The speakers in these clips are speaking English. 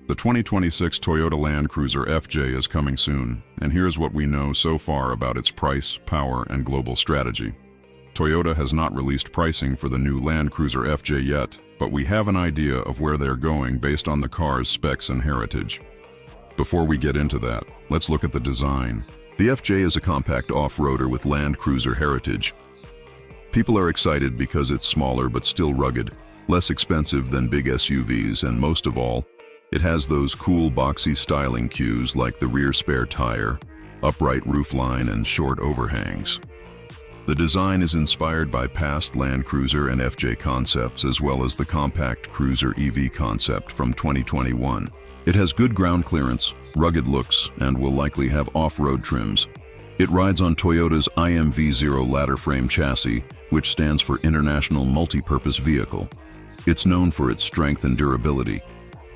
The 2026 Toyota Land Cruiser FJ is coming soon, and here's what we know so far about its price, power, and global strategy. Toyota has not released pricing for the new Land Cruiser FJ yet, but we have an idea of where they're going based on the car's specs and heritage. Before we get into that, let's look at the design. The FJ is a compact off-roader with Land Cruiser heritage. People are excited because it's smaller but still rugged, less expensive than big SUVs, and most of all, it has those cool boxy styling cues like the rear spare tire, upright roofline, and short overhangs. The design is inspired by past Land Cruiser and FJ concepts as well as the compact cruiser EV concept from 2021. It has good ground clearance, rugged looks, and will likely have off-road trims. It rides on Toyota's IMV0 ladder frame chassis, which stands for International Multi-Purpose Vehicle. It's known for its strength and durability.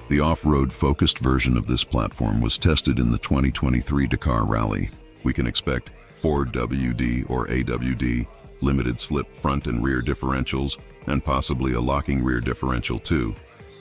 The off-road focused version of this platform was tested in the 2023 Dakar Rally. We can expect 4WD or AWD, limited slip front and rear differentials, and possibly a locking rear differential too.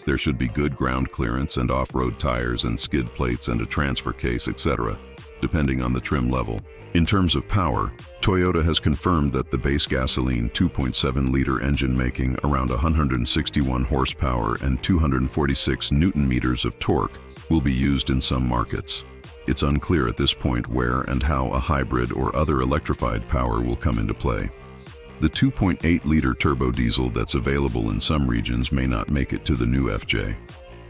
There should be good ground clearance and off-road tires and skid plates and a transfer case, etc., depending on the trim level. In terms of power, Toyota has confirmed that the base gasoline 2.7-liter engine making around 161 horsepower and 246 Newton-meters of torque will be used in some markets. It's unclear at this point where and how a hybrid or other electrified power will come into play. The 2.8-liter turbo diesel that's available in some regions may not make it to the new FJ.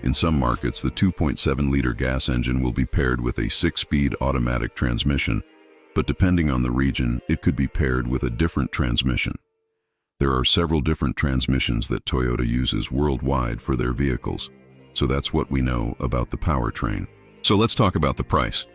In some markets, the 2.7-liter gas engine will be paired with a 6-speed automatic transmission, but depending on the region, it could be paired with a different transmission. There are several different transmissions that Toyota uses worldwide for their vehicles, so that's what we know about the powertrain. So let's talk about the price.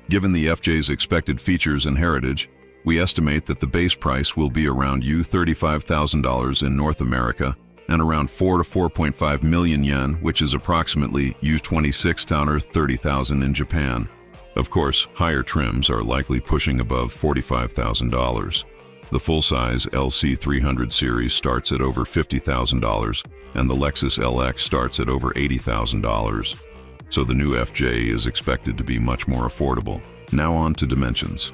Given the FJ's expected features and heritage, we estimate that the base price will be around $35,000 in North America and around 4 to 4.5 million yen, which is approximately $26,000 or $30,000 in Japan. Of course, higher trims are likely pushing above $45,000. The full-size LC300 series starts at over $50,000, and the Lexus LX starts at over $80,000. So the new FJ is expected to be much more affordable. Now on to dimensions.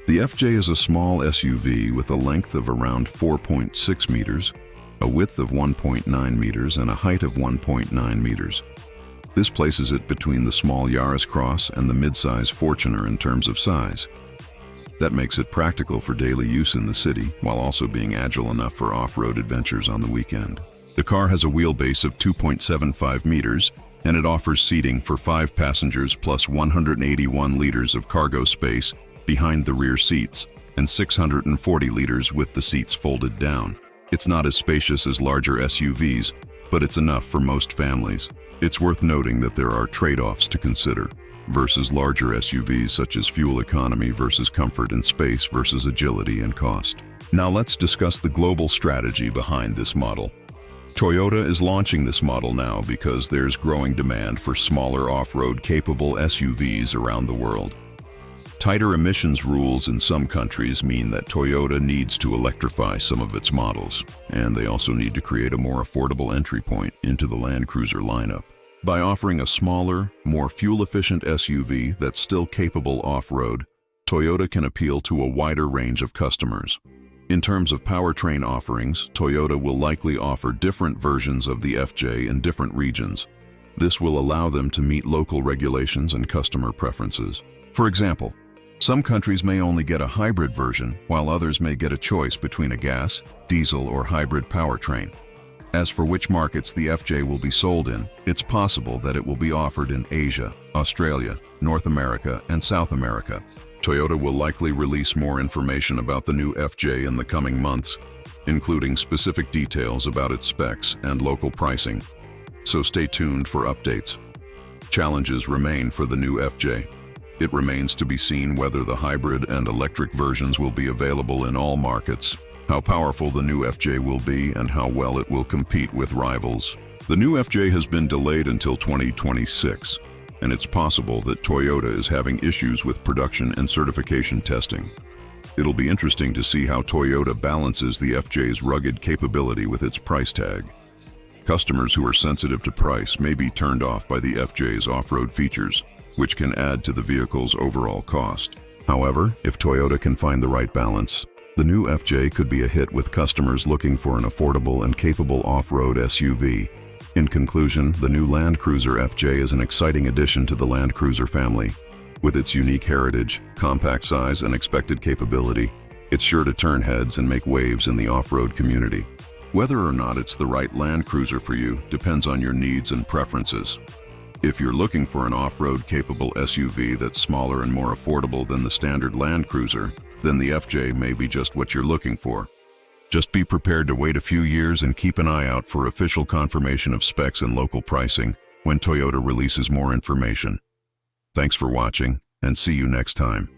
The FJ is a small SUV with a length of around 4.6 meters, a width of 1.9 meters, and a height of 1.9 meters. This places it between the small Yaris Cross and the mid-size Fortuner in terms of size. That makes it practical for daily use in the city, while also being agile enough for off-road adventures on the weekend. The car has a wheelbase of 2.75 meters, and it offers seating for 5 passengers plus 181 liters of cargo space behind the rear seats, and 640 liters with the seats folded down. It's not as spacious as larger SUVs, but it's enough for most families. It's worth noting that there are trade-offs to consider versus larger SUVs, such as fuel economy versus comfort and space versus agility and cost. Now let's discuss the global strategy behind this model. Toyota is launching this model now because there's growing demand for smaller off-road capable SUVs around the world. Tighter emissions rules in some countries mean that Toyota needs to electrify some of its models, and they also need to create a more affordable entry point into the Land Cruiser lineup. By offering a smaller, more fuel-efficient SUV that's still capable off-road, Toyota can appeal to a wider range of customers. In terms of powertrain offerings, Toyota will likely offer different versions of the FJ in different regions. This will allow them to meet local regulations and customer preferences. For example, some countries may only get a hybrid version, while others may get a choice between a gas, diesel, or hybrid powertrain. As for which markets the FJ will be sold in, it's possible that it will be offered in Asia, Australia, North America, and South America. Toyota will likely release more information about the new FJ in the coming months, including specific details about its specs and local pricing. So stay tuned for updates. Challenges remain for the new FJ. It remains to be seen whether the hybrid and electric versions will be available in all markets, how powerful the new FJ will be, and how well it will compete with rivals. The new FJ has been delayed until 2026, and it's possible that Toyota is having issues with production and certification testing. It'll be interesting to see how Toyota balances the FJ's rugged capability with its price tag. Customers who are sensitive to price may be turned off by the FJ's off-road features, which can add to the vehicle's overall cost. However, if Toyota can find the right balance, the new FJ could be a hit with customers looking for an affordable and capable off-road SUV. In conclusion, the new Land Cruiser FJ is an exciting addition to the Land Cruiser family. With its unique heritage, compact size, and expected capability, it's sure to turn heads and make waves in the off-road community. Whether or not it's the right Land Cruiser for you depends on your needs and preferences. If you're looking for an off-road capable SUV that's smaller and more affordable than the standard Land Cruiser, then the FJ may be just what you're looking for. Just be prepared to wait a few years and keep an eye out for official confirmation of specs and local pricing when Toyota releases more information. Thanks for watching, and see you next time.